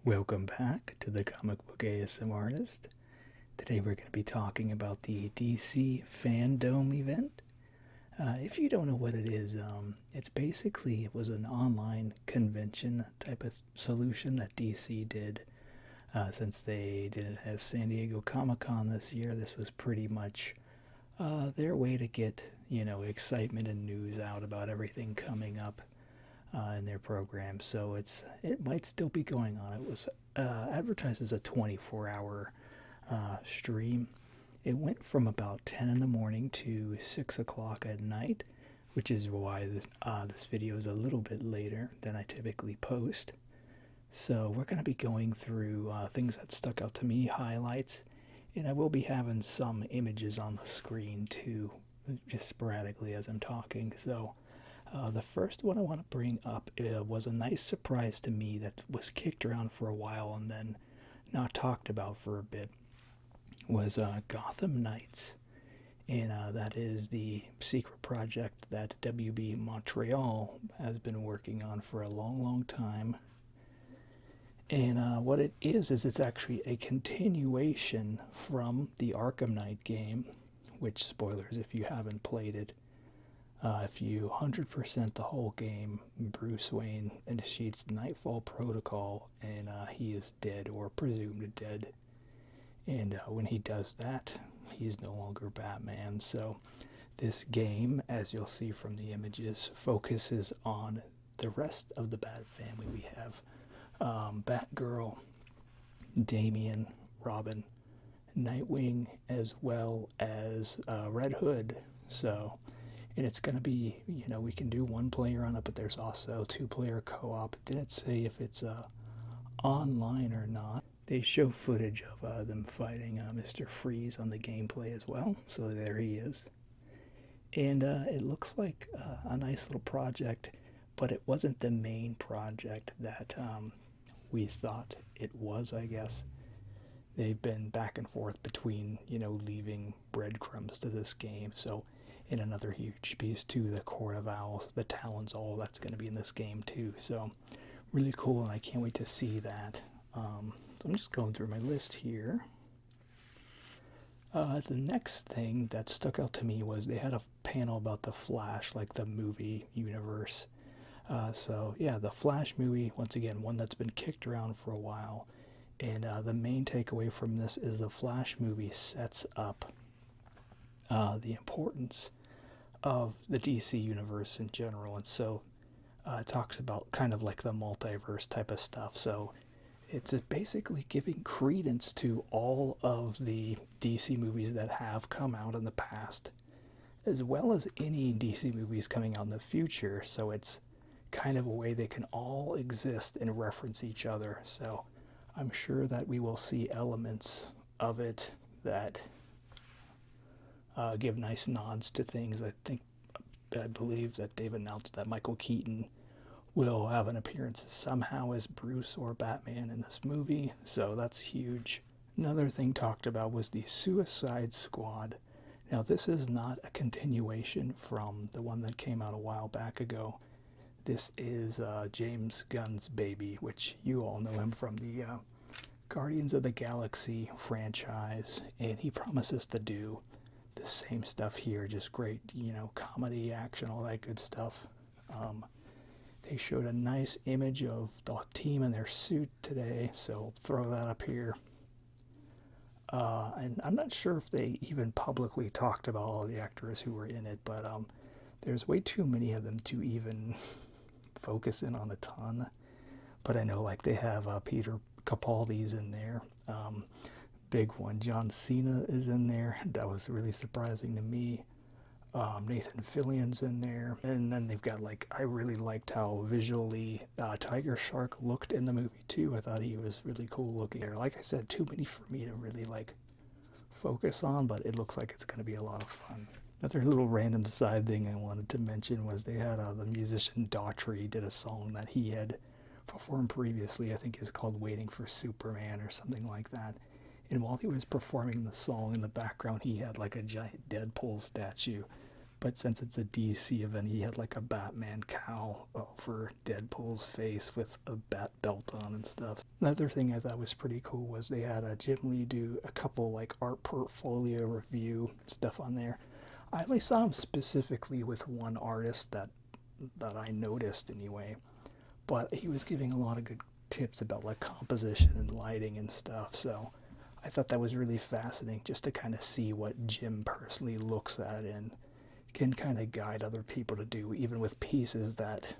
Welcome back to the Comic Book ASM Artist. Today we're going to be talking about the DC Fandome event. If you don't know what it is, it was an online convention type of solution that DC did. Since they didn't have San Diego Comic Con this year, this was pretty much their way to get excitement and news out about everything coming up in their program. So it might still be going on. It was advertised as a 24-hour stream. It went from about 10 in the morning to 6 o'clock at night, which is why this video is a little bit later than I typically post. So we're going to be going through things that stuck out to me, highlights, and I will be having some images on the screen too, just sporadically as I'm talking. So the first one I want to bring up was a nice surprise to me that was kicked around for a while and then not talked about for a bit, was Gotham Knights. And that is the secret project that WB Montreal has been working on for a long, long time. And what it is it's actually a continuation from the Arkham Knight game, which, spoilers if you haven't played it, if you 100% the whole game, Bruce Wayne initiates Nightfall Protocol, and he is dead or presumed dead. And when he does that, he's no longer Batman. So this game, as you'll see from the images, focuses on the rest of the Bat family. We have Batgirl, Damian, Robin, Nightwing, as well as Red Hood. So, and it's going to be, we can do one player on it, but there's also two-player co-op. It didn't say if it's online or not. They show footage of them fighting Mr. Freeze on the gameplay as well. So there he is. And it looks like a nice little project, but it wasn't the main project that we thought it was, I guess. They've been back and forth between, leaving breadcrumbs to this game. So, in another huge piece too, the Court of Owls, the Talons, all that's going to be in this game too. So, really cool, and I can't wait to see that. So I'm just going through my list here. The next thing that stuck out to me was they had a panel about the Flash, like the movie universe. So yeah, the Flash movie, once again, one that's been kicked around for a while. And the main takeaway from this is the Flash movie sets up the importance of the DC universe in general. And so it talks about kind of like the multiverse type of stuff. So it's basically giving credence to all of the DC movies that have come out in the past, as well as any DC movies coming out in the future. So it's kind of a way they can all exist and reference each other. So I'm sure that we will see elements of it that give nice nods to things. I believe that they've announced that Michael Keaton will have an appearance somehow as Bruce or Batman in this movie, so that's huge. Another thing talked about was the Suicide Squad. Now, this is not a continuation from the one that came out a while back ago. This is James Gunn's baby, which you all know him from the Guardians of the Galaxy franchise, and he promises to do the same stuff here, just great, comedy, action, all that good stuff. They showed a nice image of the team in their suit today, so I'll throw that up here. And I'm not sure if they even publicly talked about all the actors who were in it, but there's way too many of them to even focus in on a ton. But I know, like, they have Peter Capaldi's in there. Big one. John Cena is in there. That was really surprising to me. Nathan Fillion's in there. And then they've got, I really liked how visually Tiger Shark looked in the movie too. I thought he was really cool looking. Like I said, too many for me to really focus on, but it looks like it's going to be a lot of fun. Another little random side thing I wanted to mention was they had the musician Daughtry did a song that he had performed previously. I think it was called Waiting for Superman or something like that. And while he was performing the song in the background, he had a giant Deadpool statue But since it's a DC event, he had like a Batman cowl over Deadpool's face with a bat belt on and stuff. Another thing I thought was pretty cool was they had a Jim Lee do a couple like art portfolio review stuff on there. I only saw him specifically with one artist that I noticed anyway, but he was giving a lot of good tips about like composition and lighting and stuff. So I thought that was really fascinating just to kind of see what Jim personally looks at and can kind of guide other people to do, even with pieces that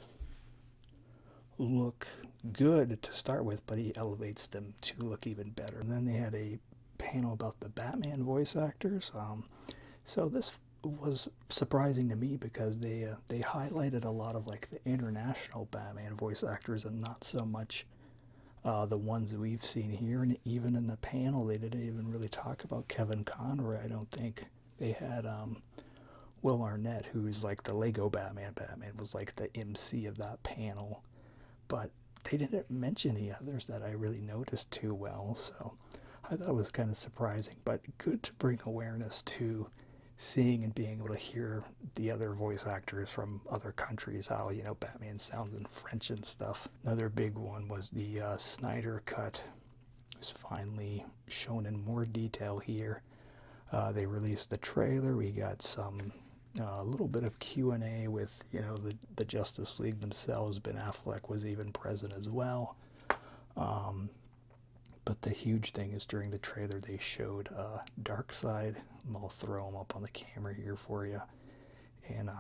look good to start with, but he elevates them to look even better. And then they had a panel about the Batman voice actors. So this was surprising to me because they highlighted a lot of like the international Batman voice actors and not so much the ones that we've seen here. And even in the panel, they didn't even really talk about Kevin Conroy. I don't think they had Will Arnett, who's like the Lego Batman. Batman was like the MC of that panel, but they didn't mention any others that I really noticed too well. So I thought it was kind of surprising, but good to bring awareness to seeing and being able to hear the other voice actors from other countries, how, you know, Batman sounds in French and stuff. Another big one was the Snyder Cut. It was finally shown in more detail here. They released the trailer. We got some a little bit of Q&A with, you know, the Justice League themselves. Ben Affleck was even present as well. But the huge thing is during the trailer they showed Darkseid. I'll throw him up on the camera here for you. And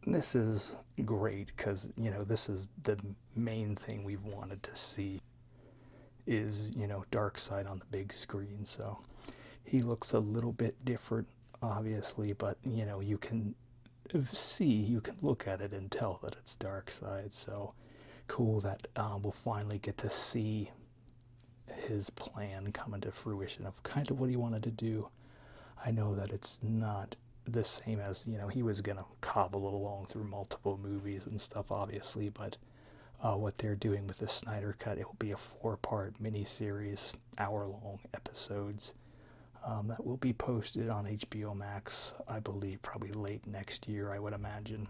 this is great because, you know, this is the main thing we've wanted to see is, you know, Darkseid on the big screen. So he looks a little bit different, obviously, but, you know, you can look at it and tell that it's Darkseid. So cool that we'll finally get to see his plan come into fruition of kind of what he wanted to do. I know that it's not the same as, you know, he was going to cobble along through multiple movies and stuff, obviously, but what they're doing with the Snyder Cut, it will be a 4-part miniseries, hour-long episodes that will be posted on HBO Max, I believe, probably late next year, I would imagine.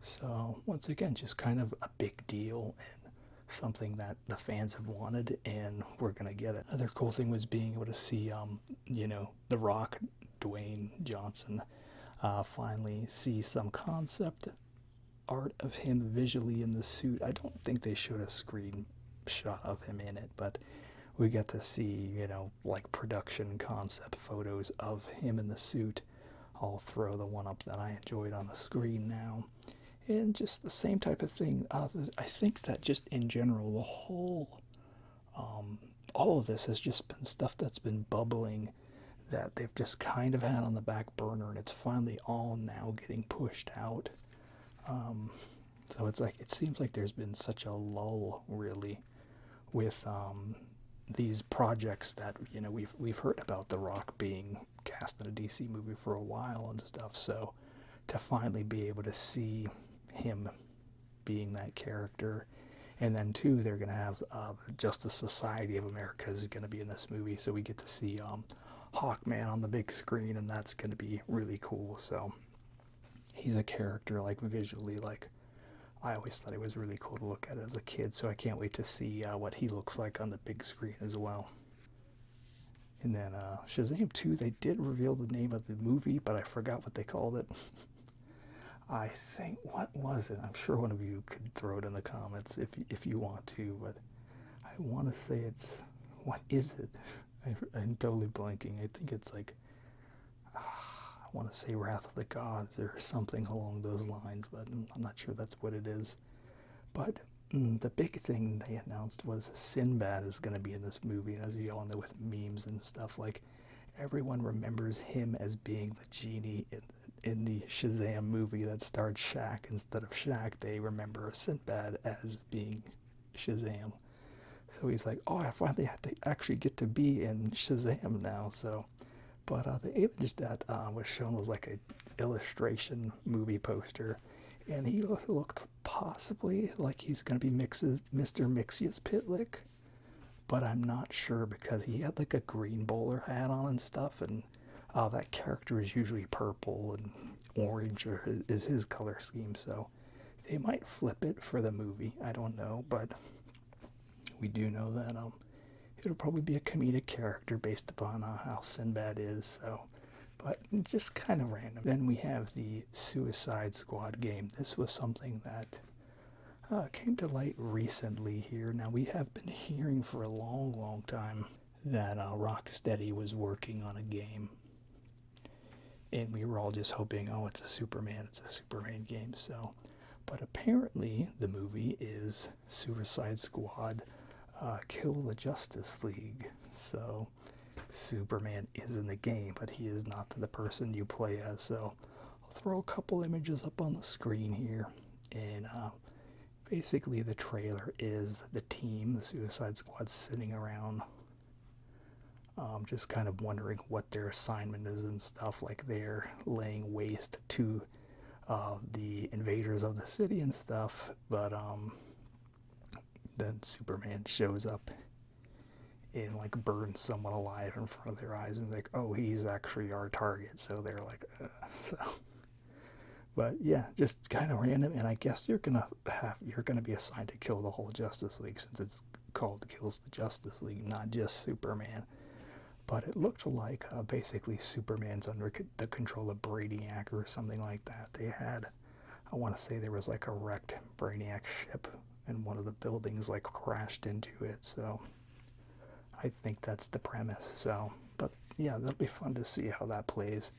So, once again, just kind of a big deal and something that the fans have wanted, and we're going to get it. Another cool thing was being able to see, you know, The Rock, Dwayne Johnson, finally see some concept art of him visually in the suit. I don't think they showed a screenshot of him in it, but we get to see, you know, like production concept photos of him in the suit. I'll throw the one up that I enjoyed on the screen now. And just the same type of thing. I think that just in general, the whole, all of this has just been stuff that's been bubbling that they've just kind of had on the back burner, and it's finally all now getting pushed out. So it's like, it seems like there's been such a lull, really, with these projects that, you know, we've heard about The Rock being cast in a DC movie for a while and stuff. So to finally be able to see him being that character, and then too, they're gonna have the Justice Society of America is gonna be in this movie, so we get to see Hawkman on the big screen, and that's gonna be really cool. So he's a character, like, visually, like, I always thought it was really cool to look at as a kid, so I can't wait to see what he looks like on the big screen as well. And then Shazam 2, they did reveal the name of the movie, but I forgot what they called it. I think, what was it? I'm sure one of you could throw it in the comments if you want to, but I want to say it's, what is it? I'm totally blanking. I think it's like, I want to say Wrath of the Gods or something along those lines, but I'm not sure that's what it is. But the big thing they announced was Sinbad is going to be in this movie, and as you all know, with memes and stuff, like, everyone remembers him as being the genie in the Shazam movie that starred Shaq. Instead of Shaq, they remember Sinbad as being Shazam. So he's like, oh, I finally had to actually get to be in Shazam now. So, but the image that was shown was like a illustration movie poster, and he looked possibly like he's going to be Mr. Mxyzptlk, but I'm not sure because he had like a green bowler hat on and stuff, and that character is usually purple and orange is his color scheme. So they might flip it for the movie. I don't know, but we do know that it'll probably be a comedic character based upon how Sinbad is. So, but just kind of random. Then we have the Suicide Squad game. This was something that came to light recently here. Now, we have been hearing for a long, long time that Rocksteady was working on a game. And we were all just hoping, oh, it's a Superman game. So, but apparently the movie is Suicide Squad Kill the Justice League. So Superman is in the game, but he is not the person you play as. So I'll throw a couple images up on the screen here. And basically the trailer is the team, the Suicide Squad, sitting around just kind of wondering what their assignment is and stuff. Like they're laying waste to the invaders of the city and stuff. But then Superman shows up and like burns someone alive in front of their eyes, and like, oh, he's actually our target. So they're like, so. But yeah, just kind of random. And I guess you're gonna be assigned to kill the whole Justice League, since it's called Kills the Justice League, not just Superman. But it looked like basically Superman's under the control of Brainiac or something like that. They had, I want to say there was like a wrecked Brainiac ship, and one of the buildings like crashed into it. So I think that's the premise. So, but yeah, that'll be fun to see how that plays.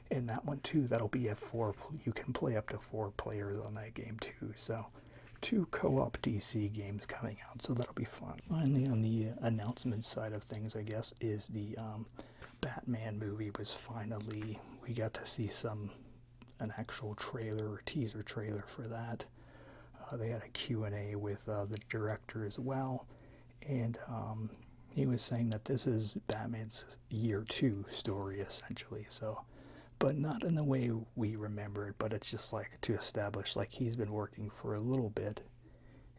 And that one too, that'll be a you can play up to 4 players on that game too. So 2 co-op DC games coming out, so that'll be fun. Finally, on the announcement side of things, I guess, is the Batman movie was finally, we got to see an actual trailer or teaser trailer for that. They had a Q&A with the director as well, and he was saying that this is Batman's year 2 story, essentially. So, but not in the way we remember it, but it's just like to establish like he's been working for a little bit,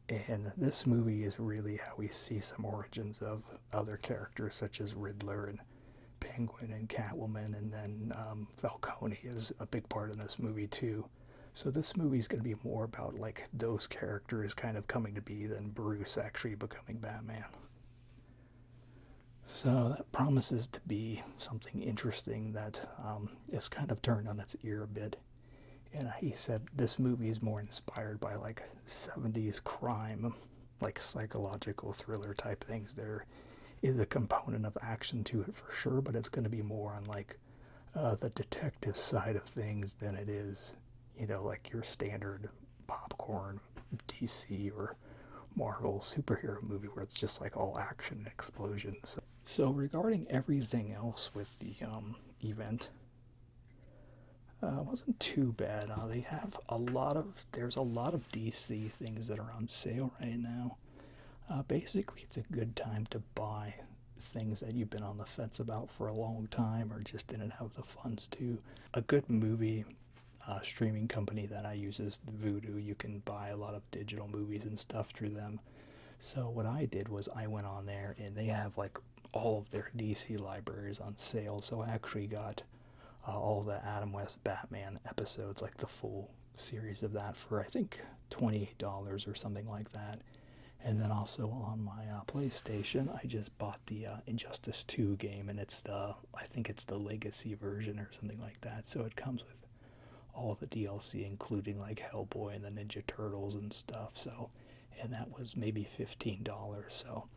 and this movie is really how we see some origins of other characters such as Riddler and Penguin and Catwoman, and then Falcone is a big part in this movie too. So this movie is going to be more about like those characters kind of coming to be than Bruce actually becoming Batman. So that promises to be something interesting that is kind of turned on its ear a bit. And he said this movie is more inspired by like 70s crime, like psychological thriller type things. There is a component of action to it for sure, but it's going to be more on like the detective side of things than it is, you know, like your standard popcorn DC or Marvel superhero movie where it's just like all action and explosions. So regarding everything else with the event, wasn't too bad. They have there's a lot of DC things that are on sale right now. Basically, it's a good time to buy things that you've been on the fence about for a long time or just didn't have the funds to. A good movie streaming company that I use is Vudu. You can buy a lot of digital movies and stuff through them. So what I did was I went on there, and they have like all of their DC libraries on sale. So I actually got all the Adam West Batman episodes, like the full series of that, for I think $28 or something like that. And then also on my PlayStation, I just bought the Injustice 2 game, and I think it's the Legacy version or something like that. So it comes with all the DLC, including like Hellboy and the Ninja Turtles and stuff. So, and that was maybe $15. So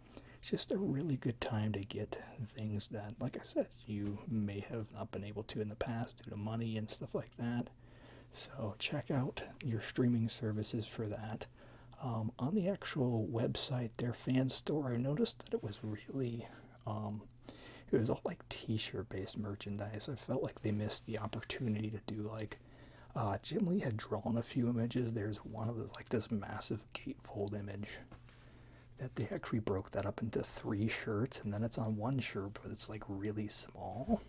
it's just a really good time to get things that, like I said, you may have not been able to in the past due to money and stuff like that. So check out your streaming services for that. On the actual website, their fan store, I noticed that it was really, it was all like t-shirt based merchandise. I felt like they missed the opportunity to do like, Jim Lee had drawn a few images. There's one of those, like this massive gatefold image that they actually broke that up into 3 shirts, and then it's on one shirt, but it's like really small.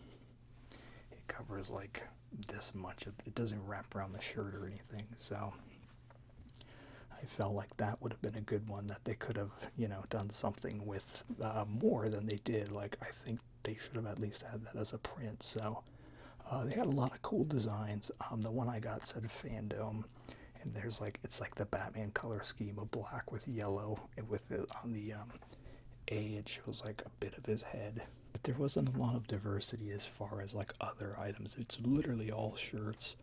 It covers like this much of it, doesn't wrap around the shirt or anything. So I felt like that would have been a good one that they could have, you know, done something with more than they did. Like I think they should have at least had that as a print. So They had a lot of cool designs. The one I got said Fandome, and there's like it's like the Batman color scheme of black with yellow, and with it on the A, it shows like a bit of his head. But there wasn't a lot of diversity as far as like other items. It's literally all shirts.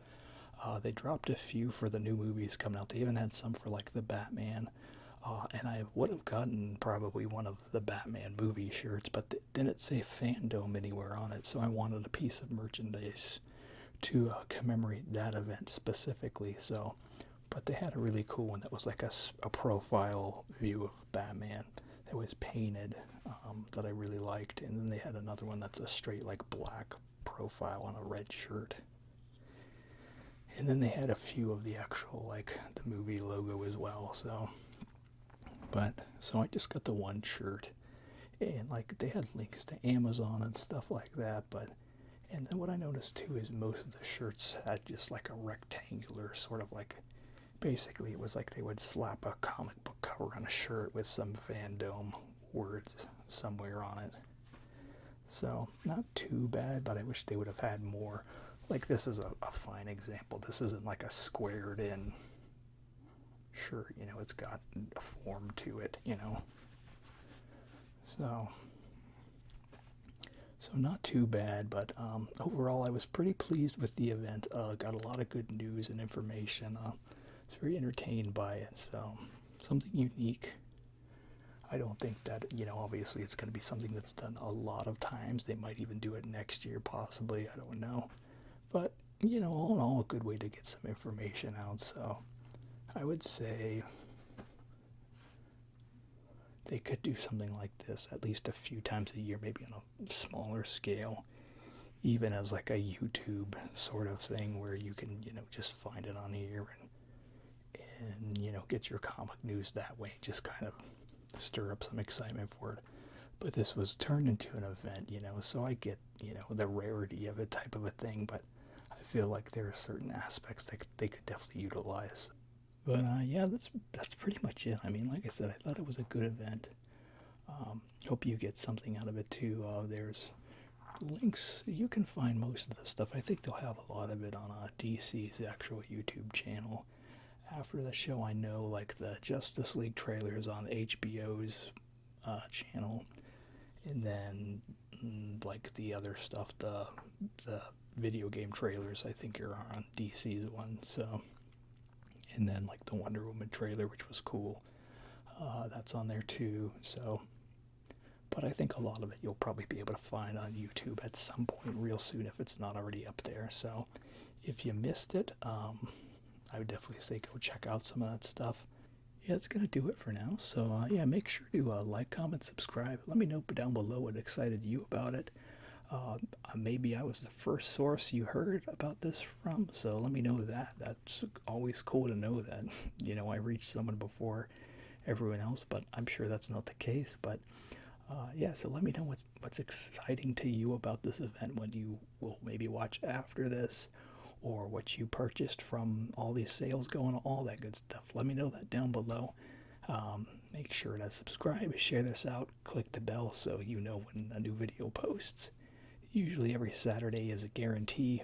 They dropped a few for the new movies coming out. They even had some for like the Batman. And I would have gotten probably one of the Batman movie shirts, but didn't say Fandom anywhere on it, so I wanted a piece of merchandise to commemorate that event specifically. So, but they had a really cool one that was like a profile view of Batman that was painted, that I really liked, and then they had another one that's a straight like black profile on a red shirt. And then they had a few of the actual like the movie logo as well. So I just got the one shirt, and like they had links to Amazon and stuff like that. And then what I noticed too is most of the shirts had just like a rectangular sort of like, basically it was like they would slap a comic book cover on a shirt with some Fandom words somewhere on it. So not too bad, but I wish they would have had more. Like this is a fine example. This isn't like a squared in shirt, it's got a form to it. So not too bad, but overall I was pretty pleased with the event. Got a lot of good news and information. Was very entertained by it, so something unique. I don't think that, obviously it's going to be something that's done a lot of times. They might even do it next year, possibly. I don't know. But, all in all, a good way to get some information out. So I would say they could do something like this at least a few times a year, maybe on a smaller scale, even as like a YouTube sort of thing where you can, just find it on here and get your comic news that way. Just kind of stir up some excitement for it. But this was turned into an event, so I get, the rarity of it type of a thing, but I feel like there are certain aspects that they could definitely utilize. But yeah, that's pretty much it. I mean, like I said, I thought it was a good event. Hope you get something out of it too. There's links. You can find most of the stuff. I think they'll have a lot of it on DC's actual YouTube channel. After the show, I know like the Justice League trailers on HBO's channel, and then like the other stuff, the video game trailers, I think are on DC's one. So, and then like the Wonder Woman trailer, which was cool, that's on there too. So, but I think a lot of it you'll probably be able to find on YouTube at some point real soon if it's not already up there. So, if you missed it, I would definitely say go check out some of that stuff. Yeah, that's going to do it for now. So, yeah, make sure to like, comment, subscribe. Let me know down below what excited you about it. Maybe I was the first source you heard about this from, so let me know that. That's always cool to know that, I reached someone before everyone else, but I'm sure that's not the case. But yeah, so let me know what's exciting to you about this event, when you will maybe watch after this, or what you purchased from all these sales going on, all that good stuff. Let me know that down below. Make sure to subscribe, share this out, click the bell so you know when a new video posts. Usually every Saturday is a guarantee.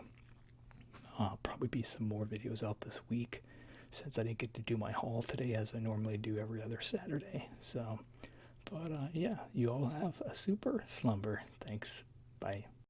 Probably be some more videos out this week, since I didn't get to do my haul today as I normally do every other Saturday. So, but yeah, you all have a super slumber. Thanks. Bye.